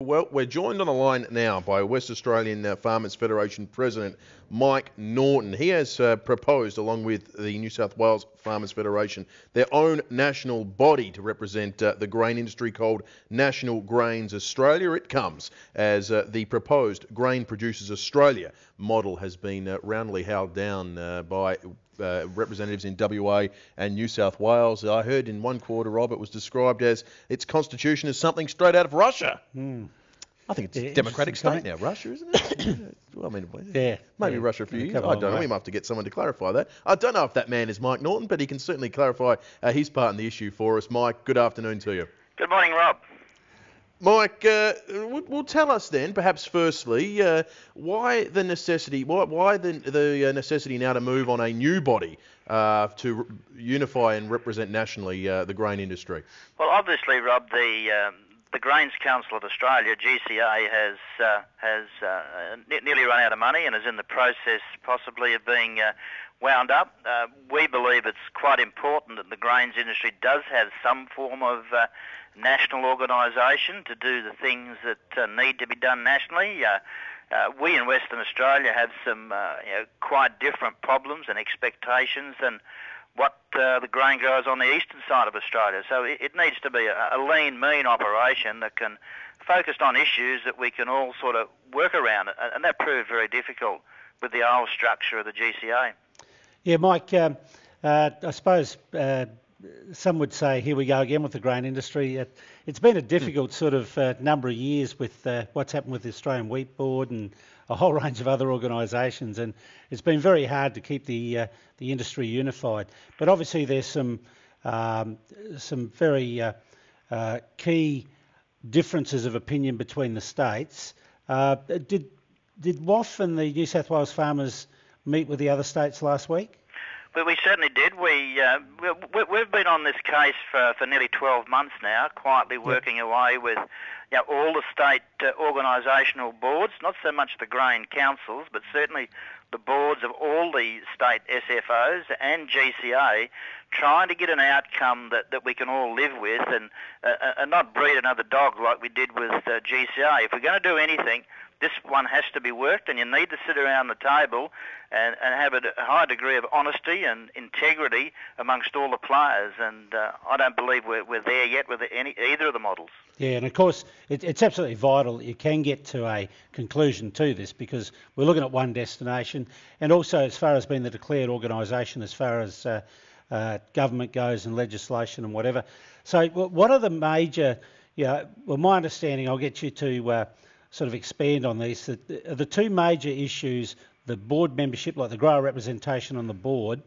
Well, we're joined on the line now by West Australian Farmers Federation President Mike Norton. He has proposed, along with the New South Wales Farmers Federation, their own national body to represent the grain industry called National Grains Australia. It comes as the proposed Grain Producers Australia model has been roundly held down by representatives in WA and New South Wales. I heard in one quarter, Rob, it was described as its constitution as something straight out of Russia. I think it's a democratic state now, Russia, isn't it? Well, I mean, maybe Russia a few years. I don't know. We might have to get someone to clarify that. I don't know if that man is Mike Norton, but he can certainly clarify his part in the issue for us. Mike, good afternoon to you. Good morning, Rob. Mike, well, tell us then, perhaps firstly, why the necessity? Why the necessity now to move on a new body to unify and represent nationally the grain industry? Well, obviously, Rob, the Grains Council of Australia, GCA, has nearly run out of money and is in the process possibly of being wound up. We believe it's quite important that the grains industry does have some form of national organisation to do the things that need to be done nationally. We in Western Australia have some quite different problems and expectations than what the grain growers on the eastern side of Australia. So it needs to be a lean, mean operation that can focus on issues that we can all sort of work around, and that proved very difficult with the old structure of the GCA. Yeah, Mike, I suppose some would say, here we go again with the grain industry. It's been a difficult sort of number of years with what's happened with the Australian Wheat Board and a whole range of other organisations, and it's been very hard to keep the industry unified. But obviously there's some very key differences of opinion between the states. Did WAF and the New South Wales farmers meet with the other states last week? Well, we certainly did. We've been on this case for nearly 12 months now, quietly working away with all the state organisational boards, not so much the grain councils, but certainly the boards of all the state SFOs and GCA, trying to get an outcome that we can all live with and not breed another dog like we did with GCA. If we're going to do anything, this one has to be worked, and you need to sit around the table and have a high degree of honesty and integrity amongst all the players. And I don't believe we're there yet with either of the models. Yeah, and of course it's absolutely vital that you can get to a conclusion to this, because we're looking at one destination, and also as far as being the declared organisation, as far as government goes and legislation and whatever. So what are the major, well, my understanding, I'll get you to sort of expand on these, the two major issues: the board membership, like the grower representation on the board,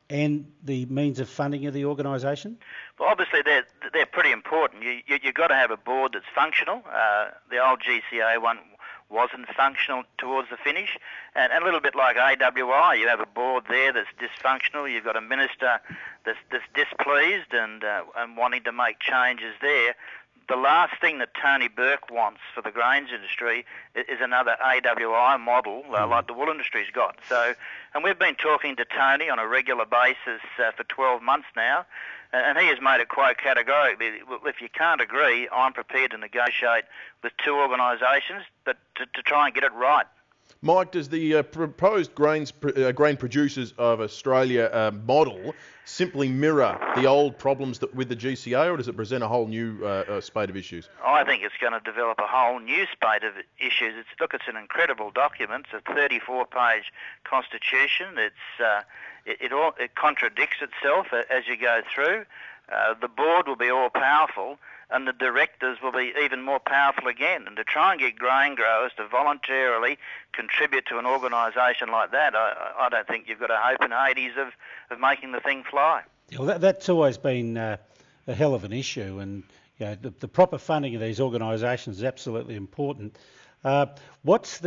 and the means of funding of the organisation? Well, obviously they're pretty important. You've got to have a board that's functional. The old GCA one wasn't functional towards the finish, and a little bit like AWI, you have a board there that's dysfunctional. You've got a minister that's displeased and wanting to make changes there. The last thing that Tony Burke wants for the grains industry is another AWI model like the wool industry's got. So, and we've been talking to Tony on a regular basis for 12 months now, and he has made it quite categorically. If you can't agree, I'm prepared to negotiate with two organisations, but to try and get it right. Mike, does the proposed Grain Producers of Australia model simply mirror the old problems with the GCA, or does it present a whole new spate of issues? I think it's going to develop a whole new spate of issues. It's an incredible document. It's a 34-page constitution. It contradicts itself as you go through. The board will be all-powerful, and the directors will be even more powerful again. And to try and get grain growers to voluntarily contribute to an organisation like that, I don't think you've got a hope in Hades of making the thing fly. Well, that's always been a hell of an issue, and the proper funding of these organisations is absolutely important. What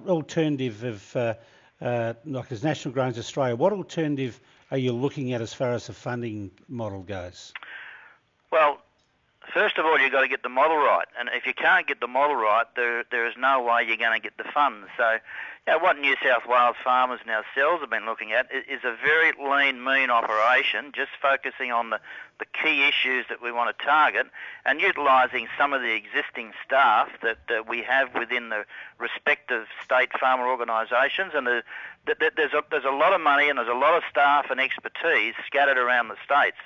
alternative of, like as National Grains Australia, what alternative are you looking at as far as the funding model goes? Well, first of all, you've got to get the model right, and if you can't get the model right, there is no way you're going to get the funds. So What New South Wales farmers and ourselves have been looking at is a very lean, mean operation, just focusing on the key issues that we want to target and utilising some of the existing staff that we have within the respective state farmer organisations. And there's a lot of money and there's a lot of staff and expertise scattered around the states.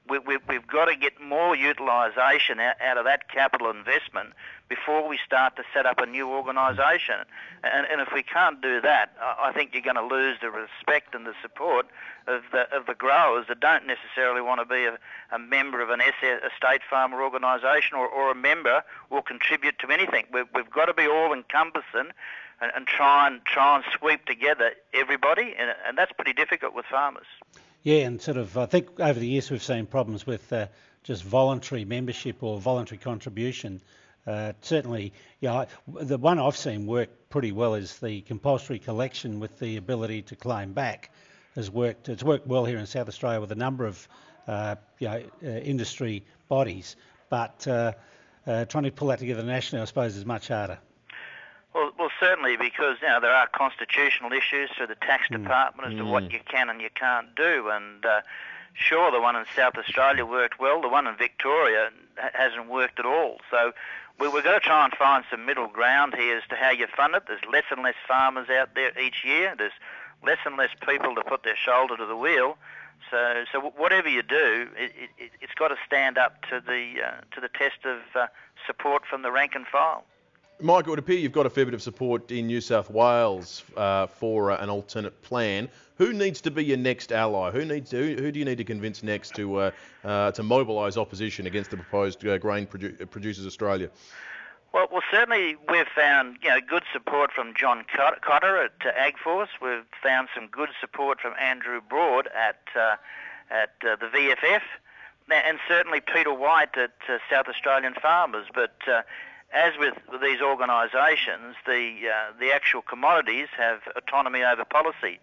We've got to get more utilisation out of that capital investment before we start to set up a new organisation. And if we can't do that, I think you're going to lose the respect and the support of the growers that don't necessarily want to be a member of a state farmer organisation or a member or contribute to anything. We've got to be all-encompassing and try and sweep together everybody, and that's pretty difficult with farmers. Yeah, and I think over the years we've seen problems with just voluntary membership or voluntary contribution. Certainly, the one I've seen work pretty well is the compulsory collection with the ability to claim back has worked. It's worked well here in South Australia with a number of industry bodies, but trying to pull that together nationally, I suppose, is much harder. Well, certainly, because there are constitutional issues for the tax department as to what you can and you can't do. And sure, the one in South Australia worked well. The one in Victoria hasn't worked at all. So we're going to try and find some middle ground here as to how you fund it. There's less and less farmers out there each year. There's less and less people to put their shoulder to the wheel. So whatever you do, it's got to stand up to the test of support from the rank and file. Mike, it would appear you've got a fair bit of support in New South Wales for an alternate plan. Who needs to be your next ally? Who do you need to convince next to mobilise opposition against the proposed Grain Producers Australia? Well, certainly we've found good support from John Cotter at AgForce. We've found some good support from Andrew Broad at the VFF, and certainly Peter White at South Australian Farmers. But as with these organisations, the actual commodities have autonomy over policy,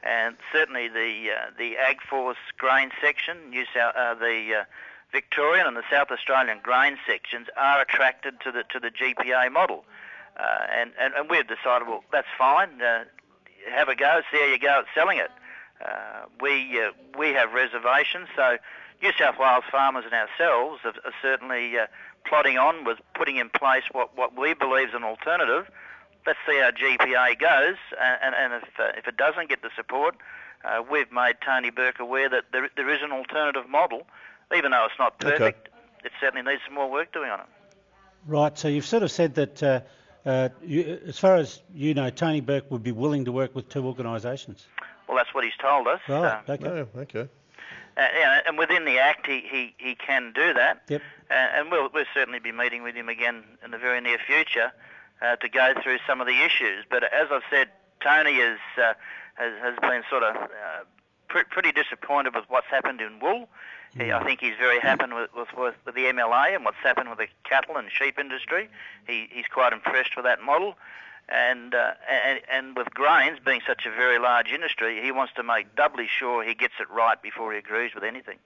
and certainly the AgForce grain section, the Victorian and the South Australian grain sections are attracted to the GPA model, and we've decided, well, that's fine. Have a go, see how you go at selling it. We have reservations, so New South Wales farmers and ourselves are certainly plodding on with putting in place what we believe is an alternative. Let's see how GPA goes, and if it doesn't get the support, we've made Tony Burke aware that there is an alternative model, even though it's not perfect. Okay. It certainly needs some more work doing on it. Right, so you've sort of said that, as far as you know, Tony Burke would be willing to work with two organisations. Well, that's what he's told us. Right, okay. Oh, okay. And within the Act, he can do that. Yep. And we'll certainly be meeting with him again in the very near future to go through some of the issues. But as I've said, Tony has been sort of pretty disappointed with what's happened in wool. I think he's very happy with the MLA and what's happened with the cattle and sheep industry. He's quite impressed with that model. And with grains being such a very large industry, he wants to make doubly sure he gets it right before he agrees with anything.